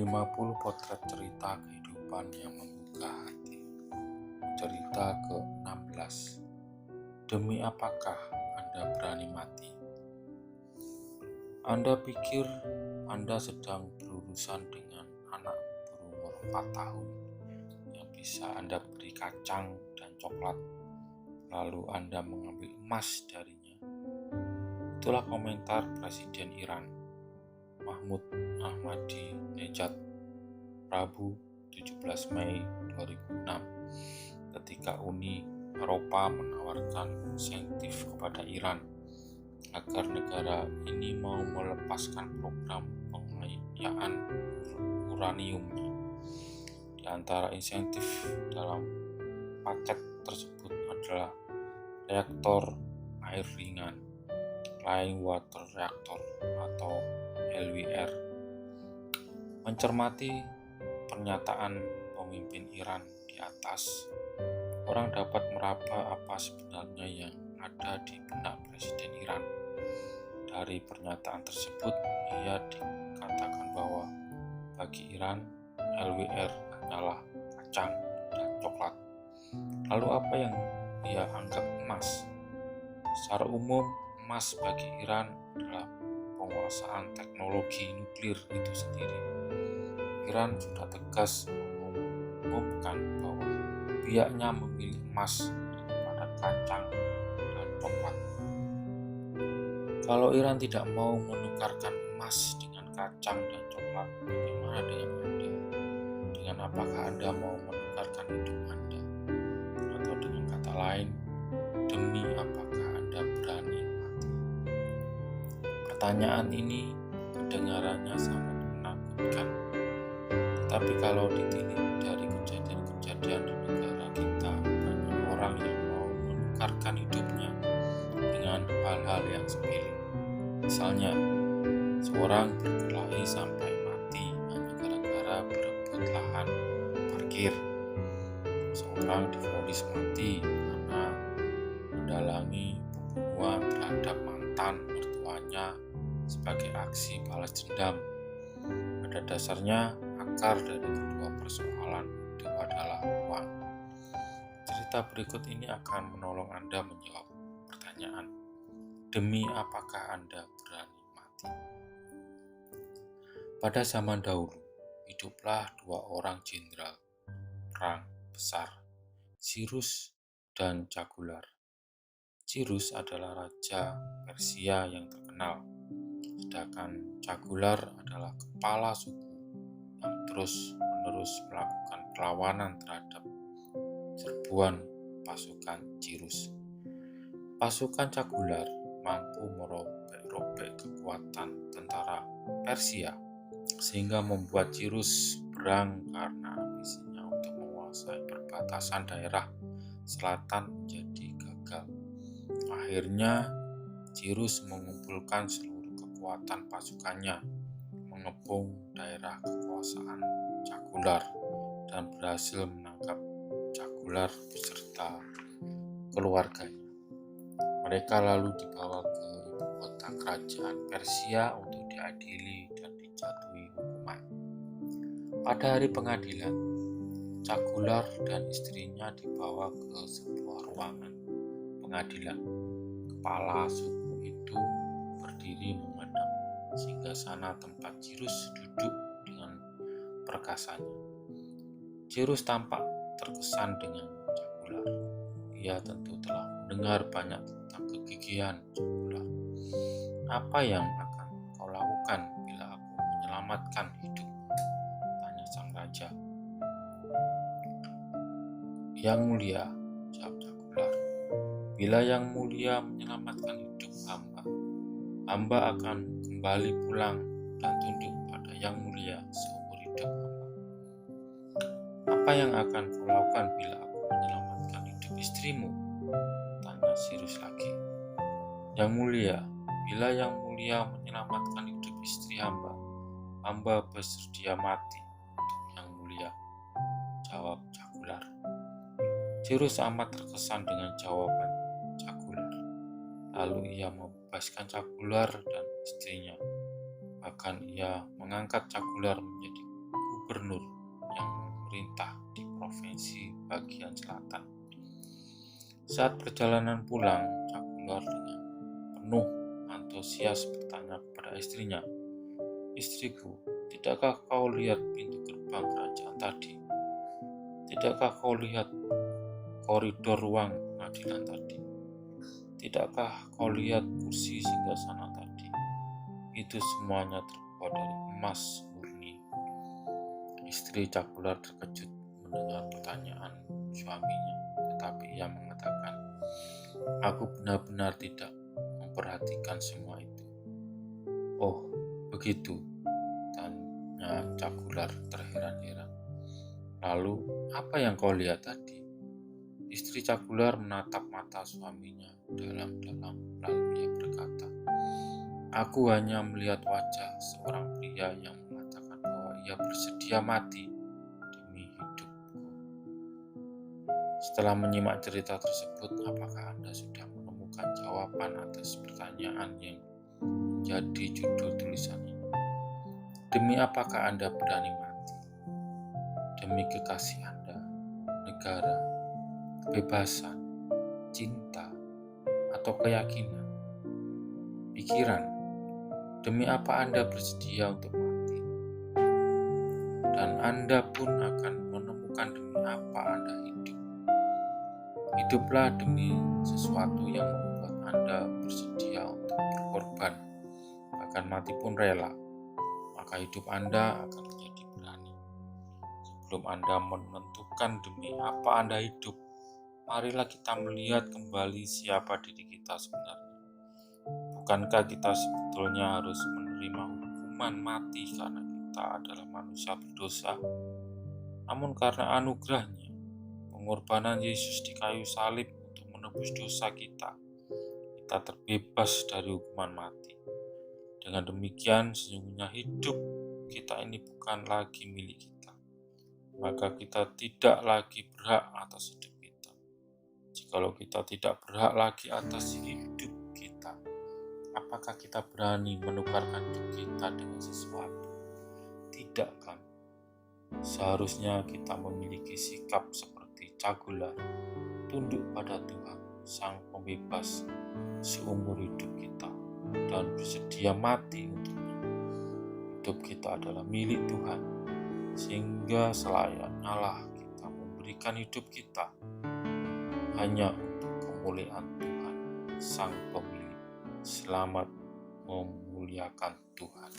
50 potret cerita kehidupan yang membuka hati. Cerita ke-16. Demi apakah Anda berani mati? Anda pikir Anda sedang berurusan dengan anak berumur 4 tahun yang bisa Anda beri kacang dan coklat, lalu Anda mengambil emas darinya. Itulah komentar Presiden Iran, Mahmud Ahmadinejad, Rabu 17 Mei 2006, ketika Uni Eropa menawarkan insentif kepada Iran agar negara ini mau melepaskan program pengayaan uraniumnya. Di antara insentif dalam paket tersebut adalah reaktor air ringan, Light Water Reactor atau LWR. Mencermati pernyataan pemimpin Iran di atas, orang dapat meraba apa sebenarnya yang ada di benak Presiden Iran. Dari pernyataan tersebut, ia dikatakan bahwa bagi Iran, LWR hanyalah kacang dan coklat. Lalu apa yang ia anggap emas? Secara umum, emas bagi Iran adalah penguasaan teknologi nuklir itu sendiri. Iran sudah tegas mengumumkan bahwa pihaknya memilih emas daripada kacang dan coklat. Kalau Iran tidak mau menukarkan emas dengan kacang dan coklat, bagaimana dengan Anda? Dengan apakah Anda mau menukarkan hidup Anda? Atau dengan kata lain, demi apakah Anda berani mati? Pertanyaan ini kedengarannya sangat menakutkan. Tetapi kalau ditilik dari kejadian-kejadian di negara kita, banyak orang yang mau menukarkan hidupnya dengan hal-hal yang sepele. Misalnya, seorang berkelahi sampai mati hanya gara-gara berebut lahan parkir. Seorang divonis mati karena mendalangi pembunuhan terhadap mantan mertuanya sebagai aksi balas dendam. Pada dasarnya, akar dari kedua persoalan itu adalah uang. Cerita berikut ini akan menolong Anda menjawab pertanyaan, demi apakah Anda berani mati? Pada zaman dahulu, hiduplah dua orang jenderal perang besar, Cyrus dan Cagular. Cyrus adalah raja Persia yang terkenal, sedangkan Cagular adalah kepala suku yang terus-menerus melakukan perlawanan terhadap serbuan pasukan Cyrus. Pasukan Cagular mampu merobek-robek kekuatan tentara Persia, sehingga membuat Cyrus berang karena ambisinya untuk menguasai perbatasan daerah selatan menjadi gagal. Akhirnya, Cyrus mengumpulkan seluruh kekuatan pasukannya, mengepung daerah kekuasaan Cagular dan berhasil menangkap Cagular beserta keluarganya. Mereka lalu dibawa ke ibu kota kerajaan Persia untuk diadili dan dijatuhi hukuman. Pada hari pengadilan, Cagular dan istrinya dibawa ke sebuah ruangan pengadilan. Kepala suku itu berdiri menghadap singgasana tempat Cyrus duduk dengan perkasanya. Cyrus tampak terkesan dengan Cagular. Ia tentu telah mendengar banyak tentang kegigihan Cagular. Apa yang akan kau lakukan bila aku menyelamatkan hidupmu? Tanya sang raja. Yang mulia, jawab Cagular, bila yang mulia menyelamatkan hidup hamba akan kembali pulang dan tunduk pada yang mulia seumur hidup hamba. Apa yang akan kau lakukan bila aku menyelamatkan hidup istrimu? Tanya Cyrus lagi. Yang mulia, bila yang mulia menyelamatkan hidup istri hamba bersedia mati untuk yang mulia, jawab Cagular. Cyrus amat terkesan dengan jawaban Cagular. Lalu ia membebaskan Cagular dan istrinya. Bahkan ia mengangkat Cagular menjadi gubernur yang memerintah di provinsi bagian selatan. Saat perjalanan pulang, Cagular dengan penuh antusias bertanya kepada istrinya, "Istriku, tidakkah kau lihat pintu gerbang kerajaan tadi? Tidakkah kau lihat koridor ruang pengadilan tadi? Tidakkah kau lihat kursi singgasana tadi? Itu semuanya terbuat dari emas murni." Istri Cagular terkejut mendengar pertanyaan suaminya, tetapi ia mengatakan, "Aku benar-benar tidak memperhatikan semua itu." "Oh, begitu?" tanya Cagular terheran-heran. "Lalu, apa yang kau lihat tadi?" Istri Cagular menatap mata suaminya dalam-dalam, lalu ia berkata, "Aku hanya melihat wajah seorang pria yang mengatakan bahwa ia bersedia mati demi hidupku." Setelah menyimak cerita tersebut, apakah Anda sudah menemukan jawaban atas pertanyaan yang menjadi judul tulisan ini? Demi apakah Anda berani mati? Demi kekasih Anda, negara, kebebasan, cinta, atau keyakinan, pikiran? Demi apa Anda bersedia untuk mati? Dan Anda pun akan menemukan demi apa Anda hidup. Hiduplah demi sesuatu yang membuat Anda bersedia untuk berkorban, bahkan mati pun rela. Maka hidup Anda akan menjadi berani. Sebelum Anda menentukan demi apa Anda hidup, marilah kita melihat kembali siapa diri kita sebenarnya. Bukankah kita sebetulnya harus menerima hukuman mati karena kita adalah manusia berdosa? Namun karena anugerahnya, pengorbanan Yesus di kayu salib untuk menebus dosa kita terbebas dari hukuman mati. Dengan demikian, sesungguhnya hidup kita ini bukan lagi milik kita. Maka kita tidak lagi berhak atas hidup kita. Jikalau kita tidak berhak lagi atas hidup kita, apakah kita berani menukarkan hidup kita dengan sesuatu? Tidak kan? Seharusnya kita memiliki sikap seperti Cagular, tunduk pada Tuhan, Sang Pembebas seumur hidup kita, dan bersedia mati untuknya. Hidup kita adalah milik Tuhan, sehingga selayaknya lah kita memberikan hidup kita hanya untuk kemuliaan Tuhan, Sang Pemilik. Selamat memuliakan Tuhan.